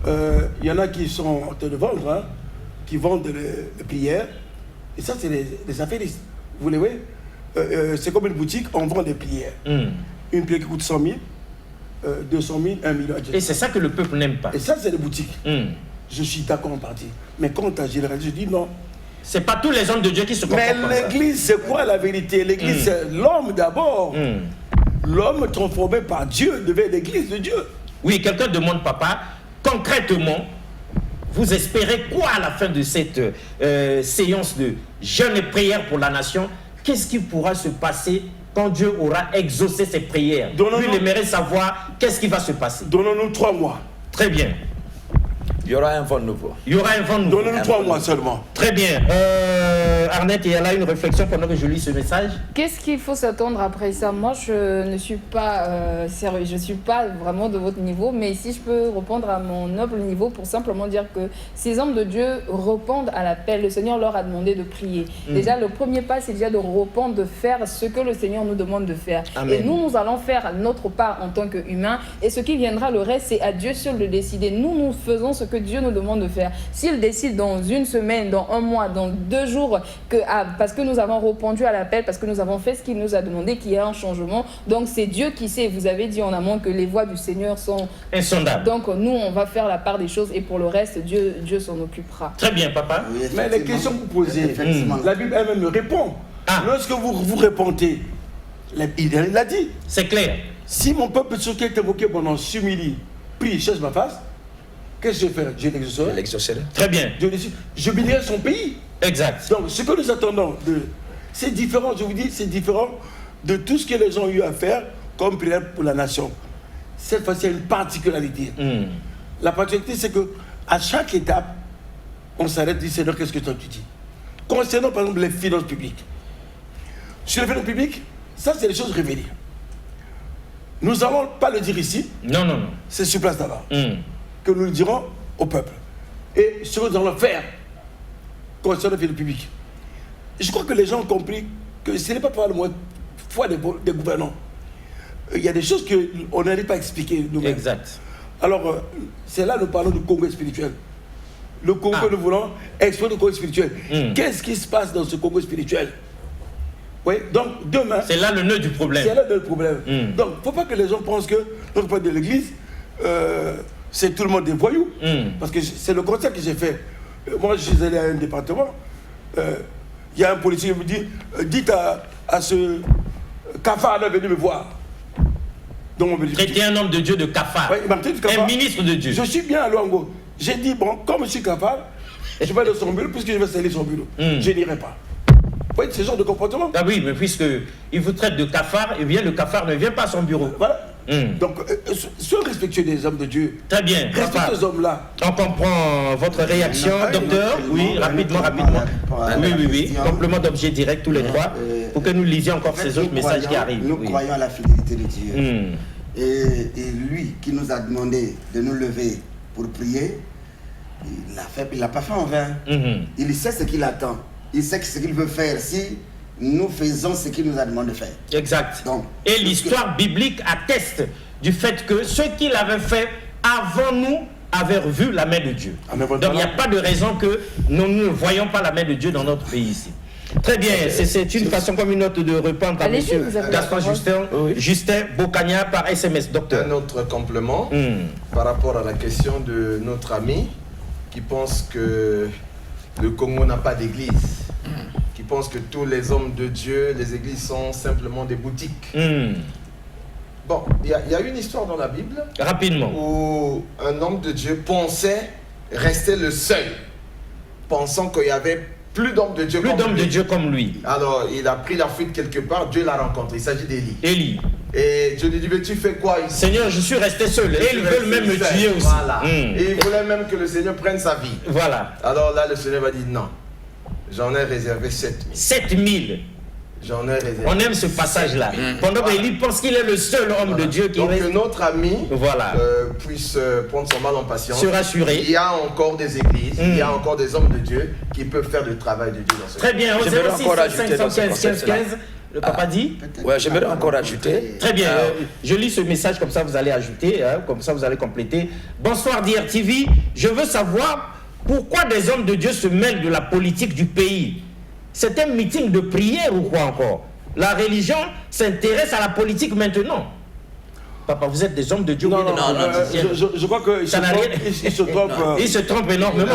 Il y en a qui sont en train de vendre, qui vendent les prières. Et ça, c'est les affairistes. Vous les voyez, c'est comme une boutique, on vend des prières. Une prière qui coûte 100 000, 200 000, 1 million. Et c'est ça que le peuple n'aime pas. Et ça, c'est les boutiques. Je suis d'accord en partie. Mais quand tu as généralisé, je dis non. C'est pas tous les hommes de Dieu qui se comportent comme ça. Mais l'église, c'est quoi la vérité? L'église, c'est l'homme d'abord. L'homme transformé par Dieu devient l'église de Dieu. Oui, quelqu'un demande, papa, concrètement, vous espérez quoi à la fin de cette séance de jeûne et prière pour la nation? Qu'est-ce qui pourra se passer quand Dieu aura exaucé ses prières? Lui, il aimerait savoir qu'est-ce qui va se passer. Donnons-nous 3 mois. Très bien. Il y aura un vent nouveau. Il y aura un vent nouveau. Donnez-nous 3 mois seulement. Très bien. Arnette, il y a là une réflexion pendant que je lis ce message. Qu'est-ce qu'il faut s'attendre après ça? Moi, je ne suis pas sérieux. Je ne suis pas vraiment de votre niveau. Mais si je peux répondre à mon noble niveau pour simplement dire que ces hommes de Dieu répondent à l'appel. Le Seigneur leur a demandé de prier. Déjà, le premier pas, c'est déjà de répondre, de faire ce que le Seigneur nous demande de faire. Amen. Et nous allons faire notre part en tant qu'humains. Et ce qui viendra, le reste, c'est à Dieu seul de décider. Nous faisons ce que Dieu nous demande de faire. S'il décide dans une semaine, dans un mois, dans 2 jours, parce que nous avons répondu à l'appel, parce que nous avons fait ce qu'il nous a demandé, qu'il y a un changement, donc c'est Dieu qui sait. Vous avez dit en amont que les voies du Seigneur sont insondables. Donc nous, on va faire la part des choses et pour le reste, Dieu s'en occupera. Très bien, papa. Oui, mais les questions que vous posez, la Bible elle-même répond. Lorsque vous répondez, il l'a dit. C'est clair. Si mon peuple sur qui est invoqué pendant s'humilie, prie, cherche ma face, qu'est-ce que je vais faire? Je l'exaucerai. Très bien. Je bénirai son pays. Exact. Donc, ce que nous attendons, c'est différent, je vous dis, c'est différent de tout ce que les gens ont eu à faire comme prière pour la nation. Cette fois-ci, il y a une particularité. La particularité, c'est qu'à chaque étape, on s'arrête et dit, Seigneur, qu'est-ce que toi tu dis? Concernant, par exemple, les finances publiques. Sur les finances publiques, ça, c'est des choses révélées. Nous n'allons pas le dire ici. Non. C'est sur place d'abord. Que nous le dirons au peuple. Et ce que nous allons faire concernant les finances publiques. Je crois que les gens ont compris que ce n'est pas pour le moins foi des gouvernants. Il y a des choses qu'on n'arrive pas à expliquer nous-mêmes. Exact. Alors, c'est là que nous parlons du Congo spirituel. Le Congo que nous voulons explorer le Congo spirituel. Qu'est-ce qui se passe dans ce Congo spirituel? Oui, donc demain... C'est là le nœud du problème. C'est là le problème. Donc, il ne faut pas que les gens pensent que notre point de l'église, c'est tout le monde des voyous. Parce que c'est le constat que j'ai fait. Moi, je suis allé à un département. Il y a un policier qui me dit, dites à ce cafard de venir me voir. Donc, traiter un homme de Dieu de cafard. Oui, il m'a traité de cafard. Un ministre de Dieu. Je suis bien à Luango. J'ai dit, bon, comme je suis cafard, je vais dans son bureau, puisque je vais sceller son bureau. Je n'irai pas. Vous voyez ce genre de comportement? Ah oui, mais puisqu'il vous traite de cafard, eh bien le cafard ne vient pas à son bureau. Voilà. Donc, soyons respectueux des hommes de Dieu. Très bien. Respectez ces hommes-là. On comprend votre réaction, docteur. Oui, rapidement. Oui. Complément d'objet direct, tous les trois, pour que nous lisions encore ces autres messages qui arrivent. Nous croyons à la fidélité de Dieu. Et lui qui nous a demandé de nous lever pour prier, il l'a pas fait en vain. Il sait ce qu'il attend. Il sait ce qu'il veut faire si nous faisons ce qu'il nous a demandé de faire. Exact. Donc, et l'histoire biblique atteste du fait que ceux qu'il avait fait avant nous avaient vu la main de Dieu. Donc il n'y a pas de raison que nous ne voyons pas la main de Dieu dans notre pays ici. Très bien, c'est une façon comme une autre de répondre à M. Gaspard Justin Bocagna par SMS, docteur. Un autre complément par rapport à la question de notre ami qui pense que le Congo n'a pas d'église, qui pense que tous les hommes de Dieu, les églises sont simplement des boutiques. Bon, il y a une histoire dans la Bible rapidement où un homme de Dieu pensait rester le seul, pensant qu'il y avait plus d'hommes de Dieu comme lui. comme lui. Alors, il a pris la fuite quelque part, Dieu l'a rencontré. Il s'agit d'Élie. Et Dieu lui dit, mais tu fais quoi ici? Seigneur, je suis resté seul. Et ils veulent même me tuer aussi. Voilà. Et il voulait même que le Seigneur prenne sa vie. Voilà. Alors là, le Seigneur va dire, non, j'en ai réservé 7000. 7000. J'en ai réservé. On aime ce passage-là. Pendant qu'Élie pense qu'il est le seul homme de Dieu qui reste. Donc que notre ami puisse prendre son mal en patience. Se rassurer. Il y a encore des églises, il y a encore des hommes de Dieu qui peuvent faire le travail de Dieu dans ce Très bien, au 06 15. Le papa dit. Ouais, j'aimerais encore ajouter. Très bien, je lis ce message, comme ça vous allez ajouter, comme ça vous allez compléter. Bonsoir DRTV, je veux savoir pourquoi des hommes de Dieu se mêlent de la politique du pays. C'est un meeting de prière ou quoi encore? La religion s'intéresse à la politique maintenant. Papa, vous êtes des hommes de Dieu. Non, je crois qu'il se trompe. Il se trompe énormément.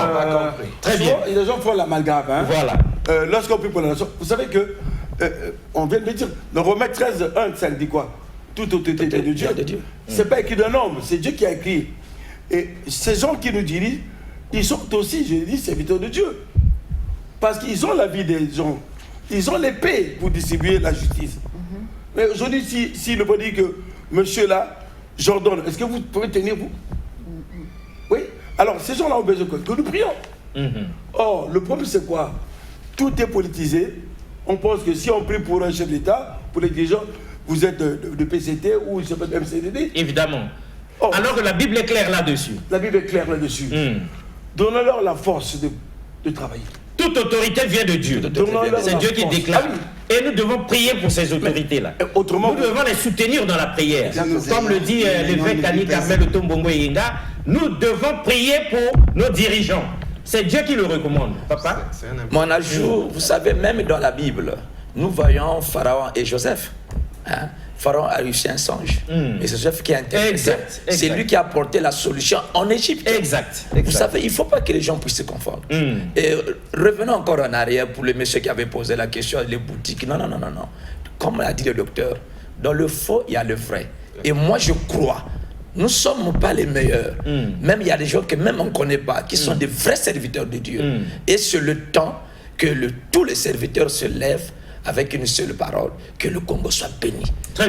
Très bien. Les gens font l'amalgame. Voilà. Lorsqu'on prie pour la nation, vous savez que, on vient de me dire, le Romains 13, 1, ça dit quoi? Toute autorité est de Dieu. C'est pas écrit d'un homme, c'est Dieu qui a écrit. Et ces gens qui nous dirigent, ils sont aussi, je dis, serviteurs de Dieu. Parce qu'ils ont la vie des gens. Ils ont l'épée pour distribuer la justice. Mais aujourd'hui, si le bon dit que, monsieur là, j'ordonne, est-ce que vous pouvez tenir vous? Oui. Alors, ces gens-là ont besoin que nous prions. Or, le problème, c'est quoi? Tout est politisé. On pense que si on prie pour un chef d'État, pour les dirigeants, vous êtes de PCT ou je sais pas de MCDD. Évidemment. Alors que la Bible est claire là-dessus. La Bible est claire là-dessus. Donnons-leur la force de travailler. Toute autorité vient de Dieu. C'est Dieu qui déclare. Et nous devons prier pour ces autorités-là. Autrement, nous devons les soutenir dans la prière. Comme le dit l'évêque Annie Carmel Tombongo Yenga, nous devons prier pour nos dirigeants. C'est Dieu qui le recommande. Papa? Mon ajout, vous savez, même dans la Bible, nous voyons Pharaon et Joseph. Pharaon a réussi un songe. Et c'est Joseph qui a interprété. C'est lui qui a apporté la solution en Égypte. Vous savez, il ne faut pas que les gens puissent se confondre. Et revenons encore en arrière pour le monsieur qui avait posé la question, les boutiques. Non. Comme l'a dit le docteur, dans le faux, il y a le vrai. Et moi, je crois, nous ne sommes pas les meilleurs. Même il y a des gens que même on ne connaît pas, qui sont des vrais serviteurs de Dieu. Et c'est le temps que tous les serviteurs se lèvent avec une seule parole, que le Congo soit béni.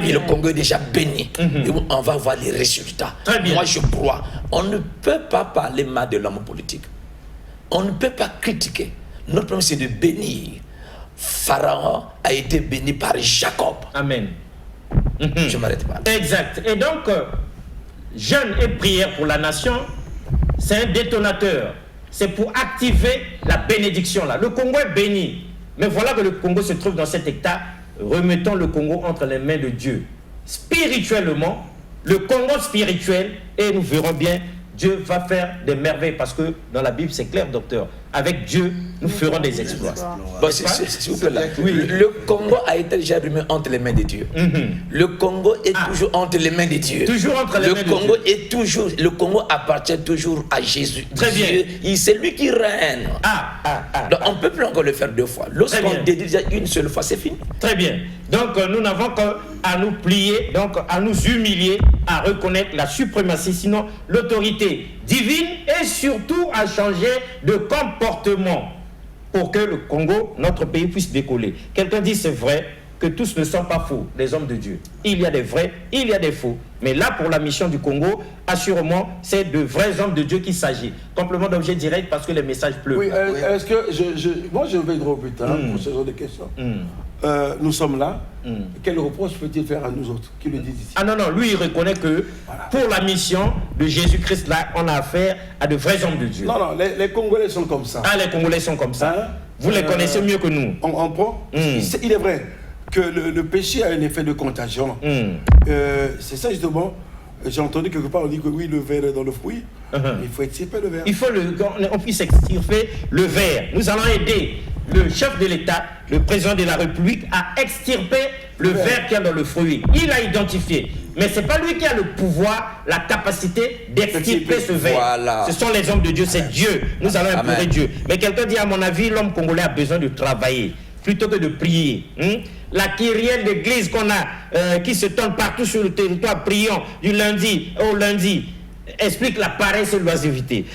Et le Congo est déjà béni. Et on va voir les résultats. Moi, je crois, on ne peut pas parler mal de l'homme politique. On ne peut pas critiquer. Notre problème, c'est de bénir. Pharaon a été béni par Jacob. Amen. Je m'arrête pas. Exact. Et donc, jeûne et prière pour la nation, c'est un détonateur. C'est pour activer la bénédiction là. Le Congo est béni. Mais voilà que le Congo se trouve dans cet état. Remettons le Congo entre les mains de Dieu. Spirituellement, le Congo spirituel, et nous verrons bien, Dieu va faire des merveilles. Parce que dans la Bible, c'est clair, docteur. Avec Dieu, nous ferons des exploits. S'il vous plaît, le Congo a été déjà remis entre les mains de Dieu. Le Congo est toujours entre les mains de Dieu. Toujours entre les mains de Dieu. Le Congo appartient toujours à Jésus. Très bien. C'est lui qui règne. Donc on ne peut plus encore le faire deux fois. Lorsqu'on dédie une seule fois, c'est fini. Très bien. Donc nous n'avons qu'à nous plier, donc à nous humilier, à reconnaître la suprématie, sinon l'autorité divine, et surtout à changer de comportement pour que le Congo, notre pays, puisse décoller. Quelqu'un dit c'est vrai que tous ne sont pas faux, les hommes de Dieu. Il y a des vrais, il y a des faux. Mais là, pour la mission du Congo, assurément, c'est de vrais hommes de Dieu qu'il s'agit. Complément d'objet direct parce que les messages pleuvent. Oui, est-ce que moi je vais droit au but pour ce genre de questions. Nous sommes là. Quel reproche peut-il faire à nous autres qui le disent ici? Ah non, lui il reconnaît que pour la mission de Jésus-Christ là, on a affaire à de vrais hommes de Dieu. Non, les Congolais sont comme ça. Ah, les Congolais sont comme ça. Vous les connaissez mieux que nous. On prend. Il est vrai que le péché a un effet de contagion. C'est ça justement. J'ai entendu quelque part, on dit que oui, le verre est dans le fruit. Il faut extirper le verre. Il faut qu'on puisse extirper le verre. Nous allons aider le chef de l'État, le président de la République, à extirper le verre qu'il y a dans le fruit. Il a identifié. Mais ce n'est pas lui qui a le pouvoir, la capacité d'extirper ce verre. Voilà. Ce sont les hommes de Dieu, c'est Dieu. Nous allons implorer Dieu. Mais quelqu'un dit, à mon avis, l'homme congolais a besoin de travailler plutôt que de prier. La kyrielle d'église qu'on a, qui se tourne partout sur le territoire, prions du lundi au lundi, explique la paresse et l'oisiveté.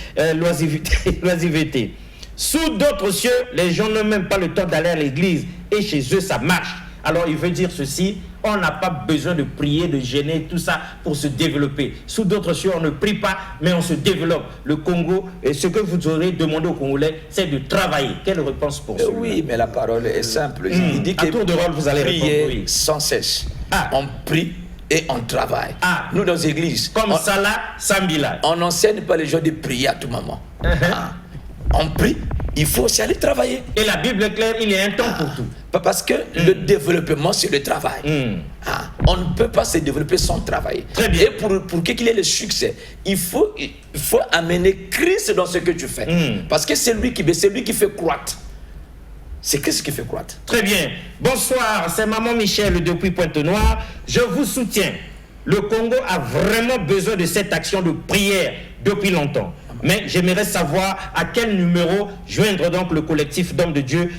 Sous d'autres cieux, les gens n'ont même pas le temps d'aller à l'église. Et chez eux, ça marche. Alors, il veut dire ceci. On n'a pas besoin de prier, de gêner, tout ça pour se développer. Sous d'autres cieux, on ne prie pas, mais on se développe. Le Congo, et ce que vous aurez demandé aux Congolais, c'est de travailler. Quelle réponse pour ça? Oui, mais la parole est simple. Il dit à tour de rôle, vous allez prier répondre, sans cesse. On prie et on travaille. Nous, dans les églises, comme Salah Sambila, on n'enseigne pas les gens de prier à tout moment. On prie, il faut aussi aller travailler. Et la Bible est claire, il y a un temps pour tout. Parce que le développement, c'est le travail. On ne peut pas se développer sans travailler. Très bien. Et pour qu'il y ait le succès, il faut amener Christ dans ce que tu fais. Parce que c'est lui qui fait croître. C'est Christ qui fait croître. Très bien. Bonsoir, c'est Maman Michel depuis Pointe-Noire. Je vous soutiens. Le Congo a vraiment besoin de cette action de prière depuis longtemps. Mais j'aimerais savoir à quel numéro joindre donc le collectif d'hommes de Dieu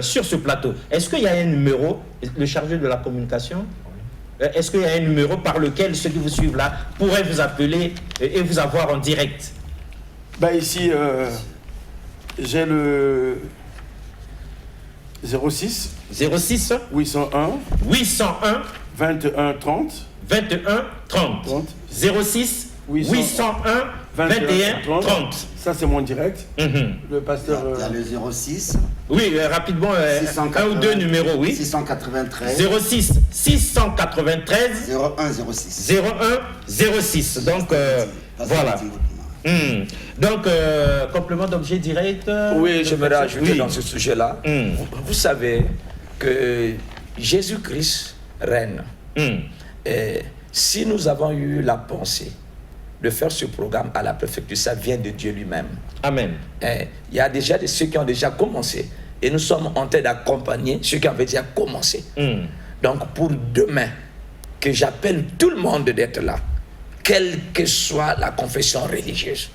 sur ce plateau. Est-ce qu'il y a un numéro, le chargé de la communication, est-ce qu'il y a un numéro par lequel ceux qui vous suivent là pourraient vous appeler et vous avoir en direct? Ici, j'ai le 06 801 21 30 21 30 06 801 21 30. Ça, c'est mon direct. Le pasteur. Il y a le 06. Oui, rapidement, un ou deux numéros, oui. 693. 06 693 0106. 0106. Donc, voilà. Donc, complément d'objet direct. Oui, j'aimerais ajouter dans ce sujet-là. Vous savez que Jésus-Christ règne. Et si nous avons eu la pensée de faire ce programme à la préfecture, ça vient de Dieu lui-même. Amen. Il y a déjà ceux qui ont déjà commencé. Et nous sommes en train d'accompagner ceux qui avaient déjà commencé. Donc, pour demain, que j'appelle tout le monde d'être là, quelle que soit la confession religieuse.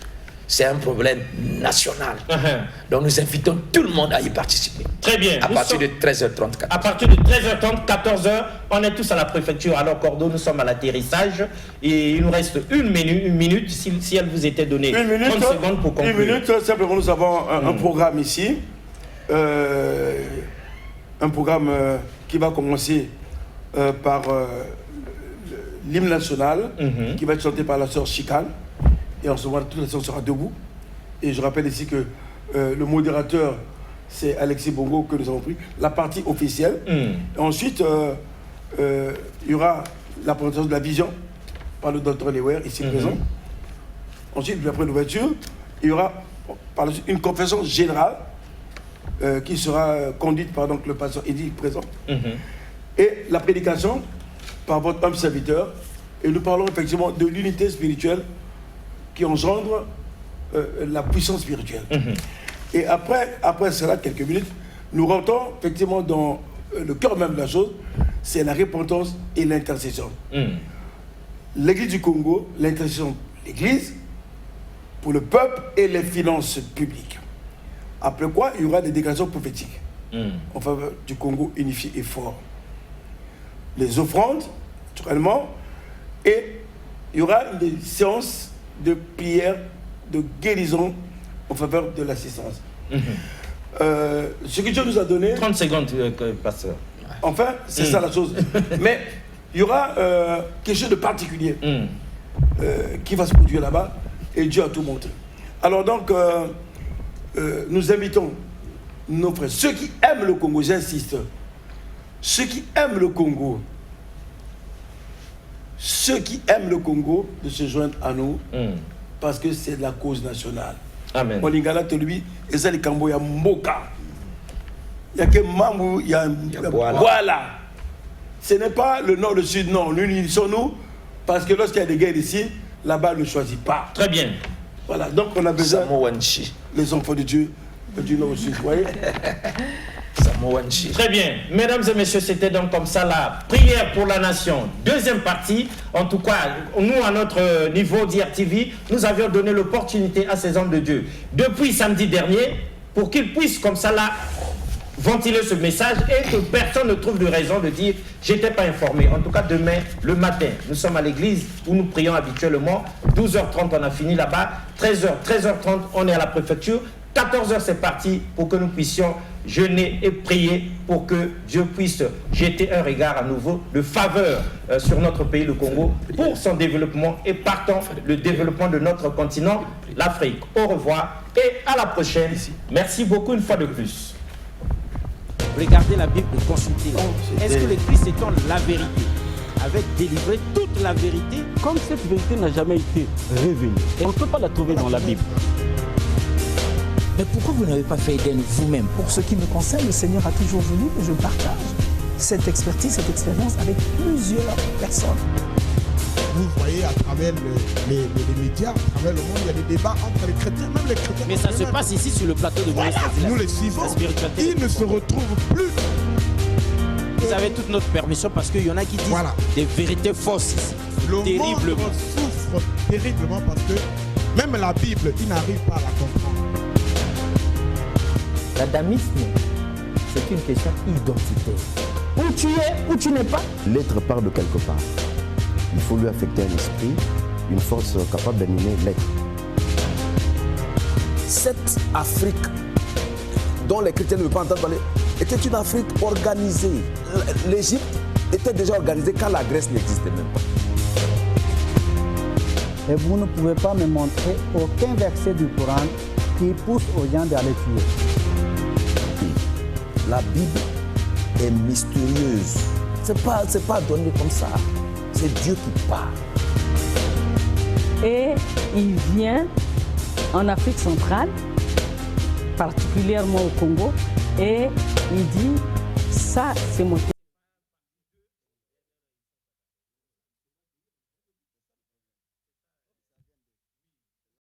C'est un problème national. Donc nous invitons tout le monde à y participer. Très bien. À partir de 13h30. À partir de 13h30, 14h, on est tous à la préfecture. Alors Cordo, nous sommes à l'atterrissage. Et il nous reste une minute, si elle vous était donnée. 30 secondes pour conclure. Une minute, simplement nous avons un programme ici. Un programme qui va commencer par l'hymne national, qui va être chanté par la sœur Chicane. Et en ce moment, toute la sœur sera debout. Et je rappelle ici que le modérateur, c'est Alexis Bongo que nous avons pris. La partie officielle. Et ensuite, il y aura la présentation de la vision par le docteur Lewer, ici présent. Ensuite, après l'ouverture, il y aura par la suite une conférence générale qui sera conduite par donc, le pasteur Eddy présent. Et la prédication par votre homme serviteur. Et nous parlons effectivement de l'unité spirituelle qui engendre la puissance spirituelle. Et après cela, quelques minutes, nous rentrons effectivement dans le cœur même de la chose, c'est la repentance et l'intercession. L'Église du Congo, l'intercession de l'Église pour le peuple et les finances publiques. Après quoi, il y aura des déclarations prophétiques en faveur du Congo unifié et fort. Les offrandes, naturellement, et il y aura des séances de prière, de guérison en faveur de l'assistance. Ce que Dieu nous a donné... 30 secondes, pasteur. Enfin, c'est ça la chose. Mais il y aura quelque chose de particulier qui va se produire là-bas et Dieu a tout montré. Alors donc, nous invitons nos frères, ceux qui aiment le Congo, j'insiste, ceux qui aiment le Congo, de se joindre à nous, parce que c'est de la cause nationale. Amen. Olingala lui, et ça, les Cambo, il y a Mboka. Il n'y a que Mamou, il y a voilà. Ce n'est pas le nord, le sud, non. Nous unissons-nous, parce que lorsqu'il y a des guerres ici, là-bas, on ne choisit pas. Très bien. Voilà, donc on a besoin, les enfants de Dieu, du nord au sud, vous voyez. Très bien. Mesdames et messieurs, c'était donc comme ça la prière pour la nation. Deuxième partie. En tout cas, nous, à notre niveau d'IRTV, nous avions donné l'opportunité à ces hommes de Dieu, depuis samedi dernier, pour qu'ils puissent comme ça là ventiler ce message et que personne ne trouve de raison de dire « j'étais pas informé ». En tout cas, demain, le matin, nous sommes à l'église où nous prions habituellement. 12h30, on a fini là-bas. 13h30, on est à la préfecture. 14h, c'est parti pour que nous puissions jeûner et prier pour que Dieu puisse jeter un regard à nouveau de faveur sur notre pays, le Congo, pour son développement et partant le développement de notre continent, l'Afrique. Au revoir et à la prochaine. Merci beaucoup une fois de plus. Regardez la Bible, consultez. Est-ce que le Christ étant la vérité avait délivré toute la vérité? Comme cette vérité n'a jamais été révélée, on ne peut pas la trouver dans la Bible. Mais pourquoi vous n'avez pas fait Éden vous-même? Pour ce qui me concerne, le Seigneur a toujours voulu que je partage cette expertise, cette expérience avec plusieurs personnes. Vous voyez à travers les médias, à travers le monde, il y a des débats entre les chrétiens, même les chrétiens. Mais ça se passe ici sur le plateau de Moïse. Nous les suivons, ils ne se retrouvent plus. Vous avez toute notre permission parce qu'il y en a qui disent des vérités fausses ici. Le monde souffre terriblement parce que même la Bible, ils n'arrivent pas à la comprendre. L'adamisme, c'est une question identitaire. Où tu es, où tu n'es pas. L'être part de quelque part. Il faut lui affecter un esprit, une force capable d'animer l'être. Cette Afrique dont les chrétiens ne veulent pas entendre parler était une Afrique organisée. L'Égypte était déjà organisée quand la Grèce n'existait même pas. Et vous ne pouvez pas me montrer aucun verset du Coran qui pousse aux gens d'aller tuer. La Bible est mystérieuse. C'est pas donné comme ça. C'est Dieu qui parle. Et il vient en Afrique centrale, particulièrement au Congo, et il dit, ça c'est mon